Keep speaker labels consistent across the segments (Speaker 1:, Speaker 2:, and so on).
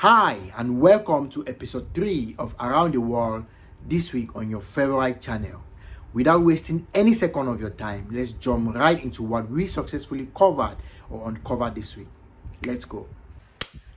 Speaker 1: Hi, and welcome to episode 3 of Around the World this week on your favorite channel. Without wasting any second of your time, let's jump right into what we successfully covered or uncovered this week. Let's go.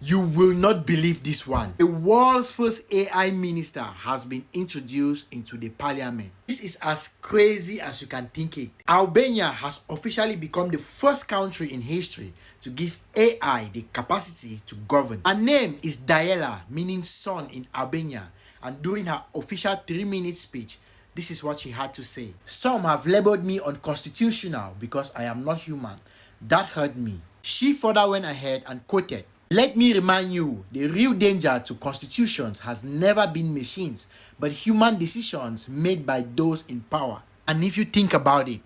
Speaker 1: You will not believe this one. The world's first AI minister has been introduced into the parliament. This is as crazy as you can think it. Albania has officially become the first country in history to give AI the capacity to govern. Her name is Diela, meaning son in Albania, and during her official 3-minute speech, this is what she had to say. Some have labeled me unconstitutional because I am not human. That hurt me. She further went ahead and quoted, "Let me remind you, the real danger to constitutions has never been machines, but human decisions made by those in power." And if you think about it,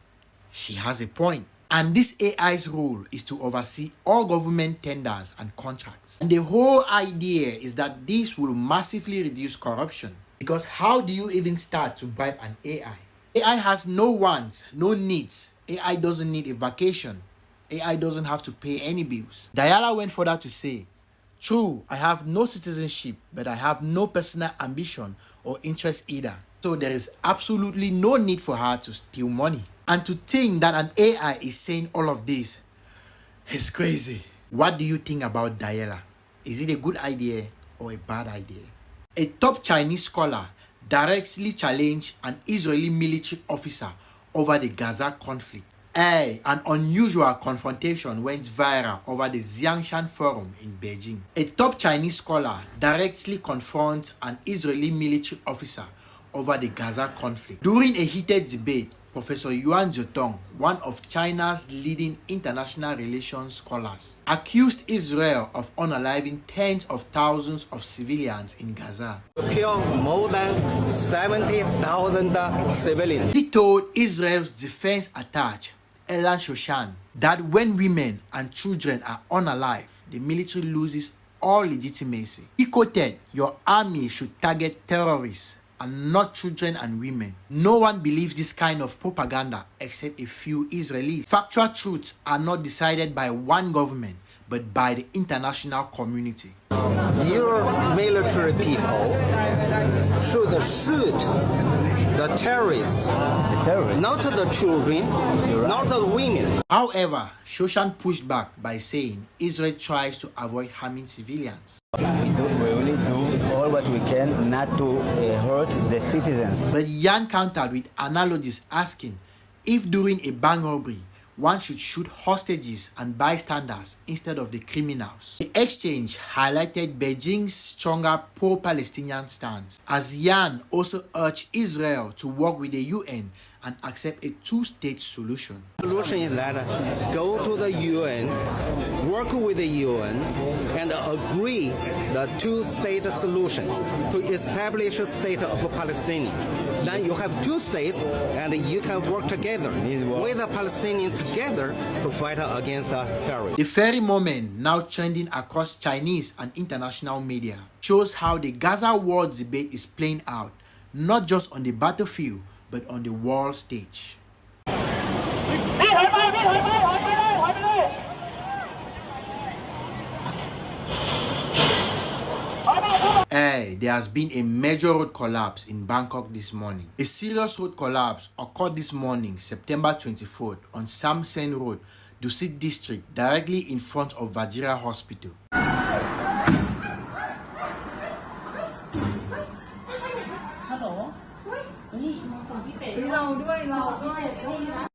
Speaker 1: she has a point. And this AI's role is to oversee all government tenders and contracts. And the whole idea is that this will massively reduce corruption. Because how do you even start to bribe an AI? AI has no wants, no needs. AI doesn't need a vacation. AI doesn't have to pay any bills. Diala went further to say, "True, I have no citizenship, but I have no personal ambition or interest either. So there is absolutely no need for her to steal money." And to think that an AI is saying all of this is crazy. What do you think about Diala? Is it a good idea or a bad idea? A top Chinese scholar directly challenged an Israeli military officer over the Gaza conflict. An unusual confrontation went viral over the Xiangshan Forum in Beijing. A top Chinese scholar directly confronts an Israeli military officer over the Gaza conflict. During a heated debate, Professor Yan Xuetong, one of China's leading international relations scholars, accused Israel of unaliving tens of thousands of civilians in Gaza.
Speaker 2: Killed more than 70,000 civilians.
Speaker 1: He told Israel's defense attaché, Yan Xuetong, that when women and children are unalive, the military loses all legitimacy. He quoted, "Your army should target terrorists and not children and women. No one believes this kind of propaganda except a few Israelis. Factual truths are not decided by one government, but by the international community."
Speaker 2: Your military people should shoot the terrorists, not the children, not the women.
Speaker 1: However, Shoshan pushed back by saying Israel tries to avoid harming civilians.
Speaker 3: We really do all what we can not to hurt the citizens.
Speaker 1: But Yan countered with analogies asking if during a bank robbery, one should shoot hostages and bystanders instead of the criminals. The exchange highlighted Beijing's stronger pro-Palestinian stance, as Yan also urged Israel to work with the UN and accept a two-state solution.
Speaker 2: The solution is that go to the UN, work with the UN, and agree the two-state solution to establish a state of Palestine. Then you have two states, and you can work together with the Palestinians together to fight against terrorism.
Speaker 1: The very moment now trending across Chinese and international media shows how the Gaza war debate is playing out, not just on the battlefield, but on the world stage. There has been a major road collapse in Bangkok this morning. A serious road collapse occurred this morning, September 24th, on Sam Sen Road, Dusit District, directly in front of Vajira Hospital.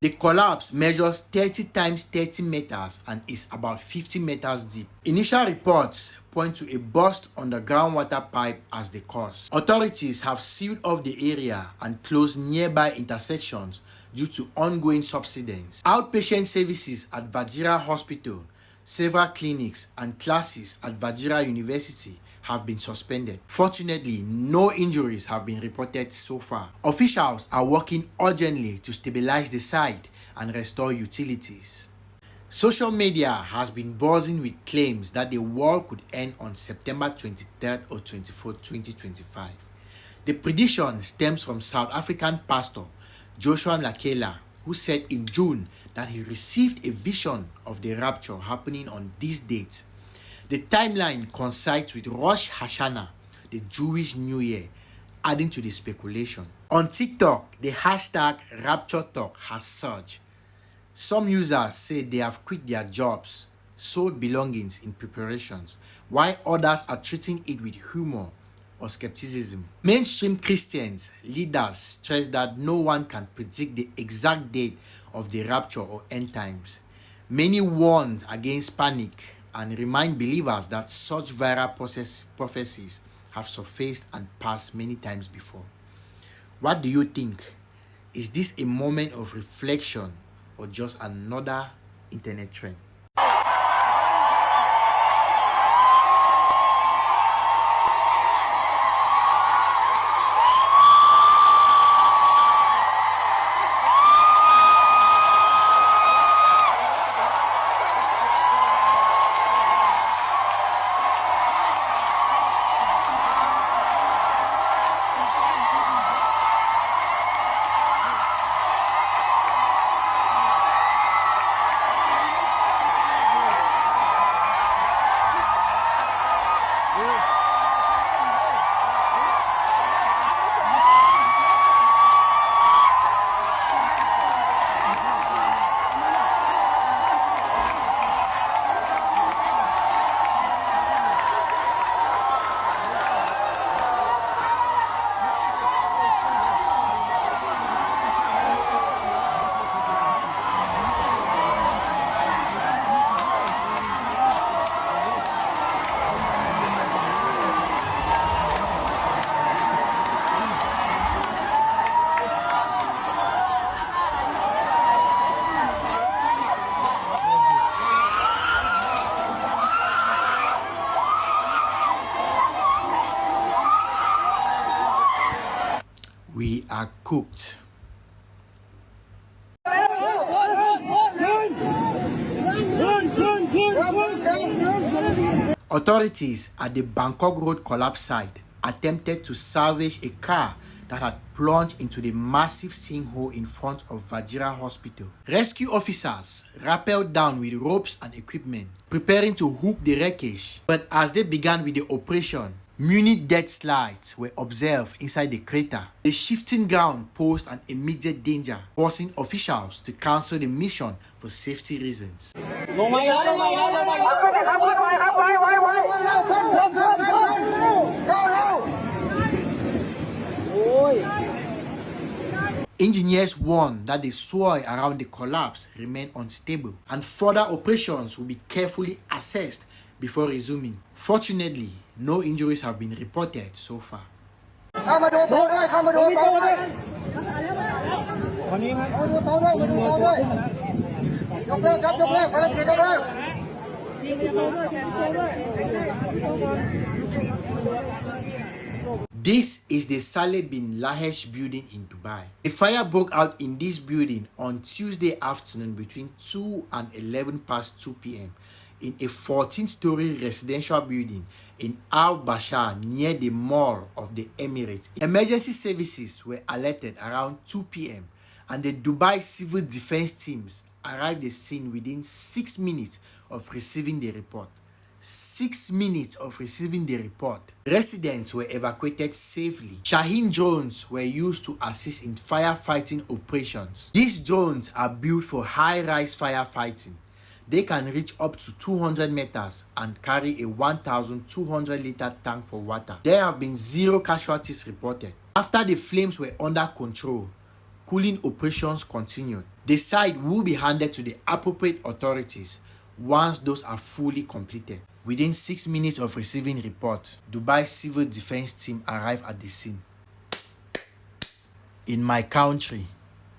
Speaker 1: The collapse measures 30 times 30 meters and is about 50 meters deep. Initial reports point to a burst on the groundwater pipe as the cause. Authorities have sealed off the area and closed nearby intersections due to ongoing subsidence. Outpatient services at Vajira Hospital, several clinics and classes at Vajira University have been suspended. Fortunately, no injuries have been reported so far. Officials are working urgently to stabilize the site and restore utilities. Social media has been buzzing with claims that the war could end on September 23rd or 24th, 2025. The prediction stems from South African pastor Joshua Mlakela, who said in June that he received a vision of the rapture happening on this date. The timeline coincides with Rosh Hashanah, the Jewish New Year, adding to the speculation. On TikTok, the hashtag #RaptureTalk has surged. Some users say they have quit their jobs, sold belongings in preparations, while others are treating it with humor or skepticism. Mainstream Christians leaders stress that no one can predict the exact date of the rapture or end times. Many warn against panic and remind believers that such viral prophecies have surfaced and passed many times before. What do you think? Is this a moment of reflection or just another internet trend? We are cooked. Authorities at the Bangkok Road Collapse site attempted to salvage a car that had plunged into the massive sinkhole in front of Vajira Hospital. Rescue officers rappelled down with ropes and equipment, preparing to hook the wreckage. But as they began with the operation, many death slides were observed inside the crater. The shifting ground posed an immediate danger, forcing officials to cancel the mission for safety reasons. Engineers warn that the soil around the collapse remain unstable and further operations will be carefully assessed before resuming. Fortunately, no injuries have been reported so far. This is the Saleh bin Lahesh building in Dubai. A fire broke out in this building on Tuesday afternoon between 2 and 11 past 2 p.m. in a 14-story residential building in Al Bashar near the Mall of the Emirates. Emergency services were alerted around 2 p.m. and the Dubai Civil Defense teams arrived at the scene within 6 minutes of receiving the report. 6 minutes of receiving the report. Residents were evacuated safely. Shaheen drones were used to assist in firefighting operations. These drones are built for high-rise firefighting. They can reach up to 200 meters and carry a 1,200-liter tank for water. There have been 0 casualties reported. After the flames were under control, cooling operations continued. The site will be handed to the appropriate authorities once those are fully completed. Within 6 minutes of receiving report, Dubai Civil Defense team arrived at the scene. In my country,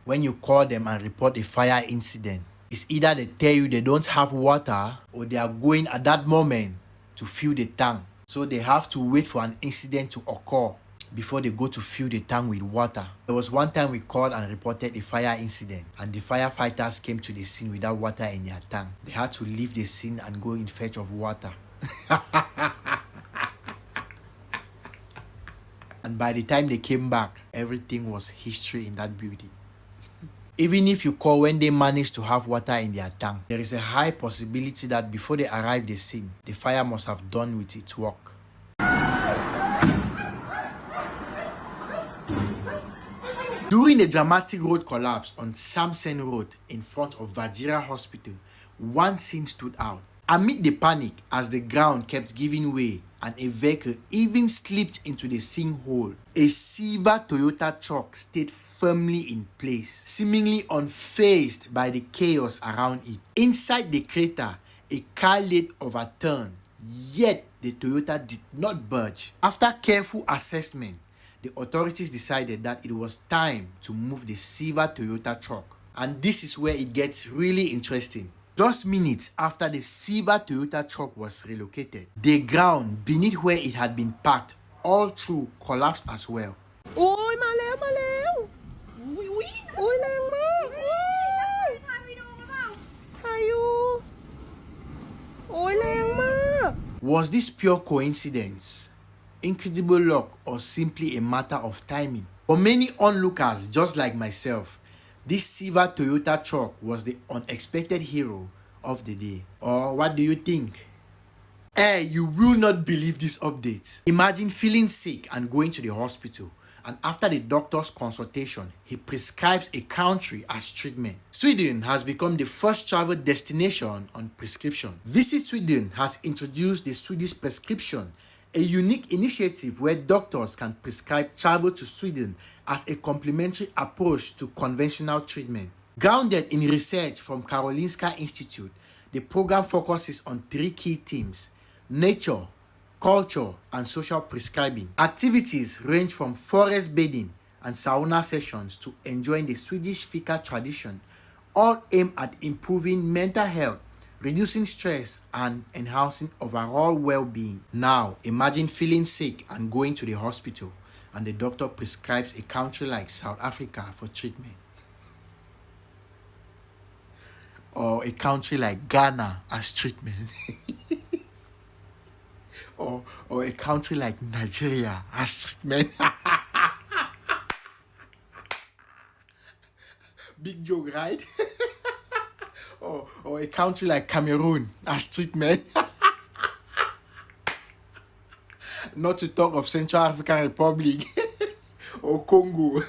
Speaker 1: when you call them and report a fire incident, it's either they tell you they don't have water or they are going at that moment to fill the tank. So they have to wait for an incident to occur before they go to fill the tank with water. There was one time we called and reported a fire incident and the firefighters came to the scene without water in their tank. They had to leave the scene and go in search of water. And by the time they came back, everything was history in that building. Even if you call when they manage to have water in their tank, there is a high possibility that before they arrive the scene, the fire must have done with its work. During the dramatic road collapse on Samsen Road in front of Vajira Hospital, one scene stood out. Amid the panic as the ground kept giving way and a vehicle even slipped into the sinkhole, a silver Toyota truck stayed firmly in place, seemingly unfazed by the chaos around it. Inside the crater, a car lay overturned, yet the Toyota did not budge. After careful assessment, the authorities decided that it was time to move the silver Toyota truck. And this is where it gets really interesting. Just minutes after the silver Toyota truck was relocated, the ground beneath where it had been parked all through collapsed as well.
Speaker 4: โอ้ยมาแล้วอุ้ยแรงมากถ่ายวิดีโอหรือเปล่าถ่ายอยู่โอ้ยแรงมาก
Speaker 1: Was this pure coincidence, incredible luck, or simply a matter of timing? For many onlookers just like myself, this silver Toyota truck was the unexpected hero of the day. Or what do you think? Hey, you will not believe this update. Imagine feeling sick and going to the hospital, and after the doctor's consultation, he prescribes a country as treatment. Sweden has become the first travel destination on prescription. Visit Sweden has introduced the Swedish prescription, a unique initiative where doctors can prescribe travel to Sweden as a complementary approach to conventional treatment. Grounded in research from Karolinska Institute, the program focuses on 3 key themes: nature, culture, and social prescribing. Activities range from forest bathing and sauna sessions to enjoying the Swedish fika tradition, all aimed at improving mental health, reducing stress, and enhancing overall well-being. Now, imagine feeling sick and going to the hospital, and the doctor prescribes a country like South Africa for treatment. Or a country like Ghana as treatment. or a country like Nigeria as treatment. Big joke, right? or a country like Cameroon as treatment. Not to talk of Central African Republic or Congo.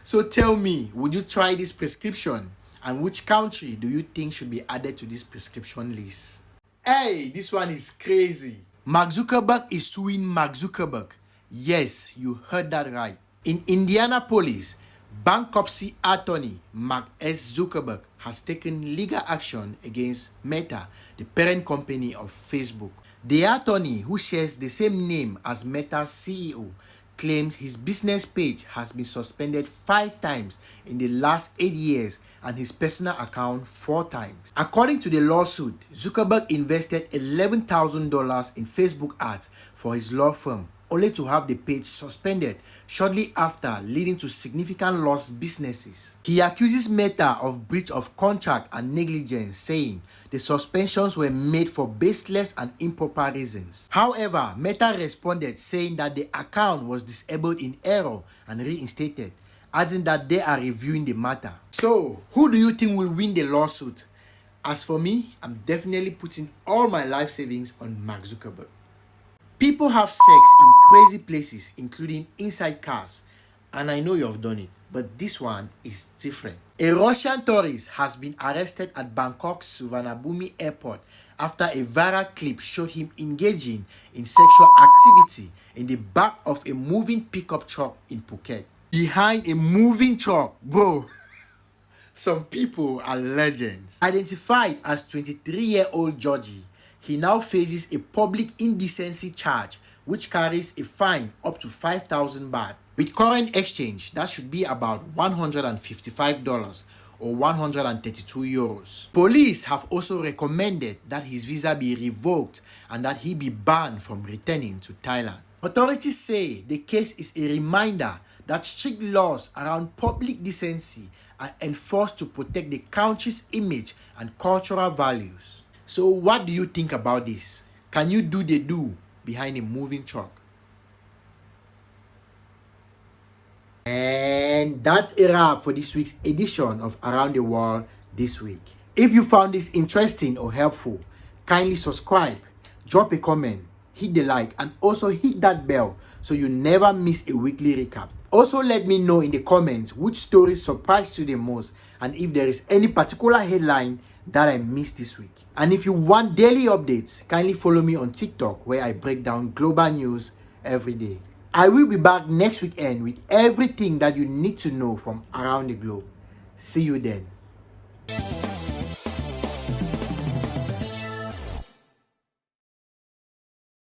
Speaker 1: So tell me, would you try this prescription? And which country do you think should be added to this prescription list? Hey, this one is crazy. Mark Zuckerberg is suing Mark Zuckerberg. Yes, you heard that right. In Indianapolis, bankruptcy attorney Mark S. Zuckerberg has taken legal action against Meta, the parent company of Facebook. The attorney, who shares the same name as Meta's CEO, claims his business page has been suspended 5 times in the last 8 years and his personal account 4 times. According to the lawsuit, Zuckerberg invested $11,000 in Facebook ads for his law firm, only to have the page suspended shortly after, leading to significant lost businesses. He accuses Meta of breach of contract and negligence, saying the suspensions were made for baseless and improper reasons. However, Meta responded saying that the account was disabled in error and reinstated, adding that they are reviewing the matter. So, who do you think will win the lawsuit? As for me, I'm definitely putting all my life savings on Mark Zuckerberg. People have sex in crazy places, including inside cars, and I know you have done it, but this one is different. A Russian tourist has been arrested at Bangkok's Suvarnabhumi airport after a viral clip showed him engaging in sexual activity in the back of a moving pickup truck in Phuket. Behind a moving truck, bro. Some people are legends. Identified as 23-year-old Georgie, he now faces a public indecency charge which carries a fine up to 5,000 baht. With current exchange, that should be about $155 or 132 euros. Police have also recommended that his visa be revoked and that he be banned from returning to Thailand. Authorities say the case is a reminder that strict laws around public decency are enforced to protect the country's image and cultural values. So what do you think about this? Can you do the do behind a moving truck? And And that's a wrap for this week's edition of Around the World This Week. If you found this interesting or helpful, kindly subscribe, drop a comment, hit the like, and also hit that bell so you never miss a weekly recap. Also, let me know in the comments which stories surprised you the most and if there is any particular headline that I missed this week. And if you want daily updates, kindly follow me on TikTok where I break down global news every day. I will be back next weekend with everything that you need to know from around the globe. See you then.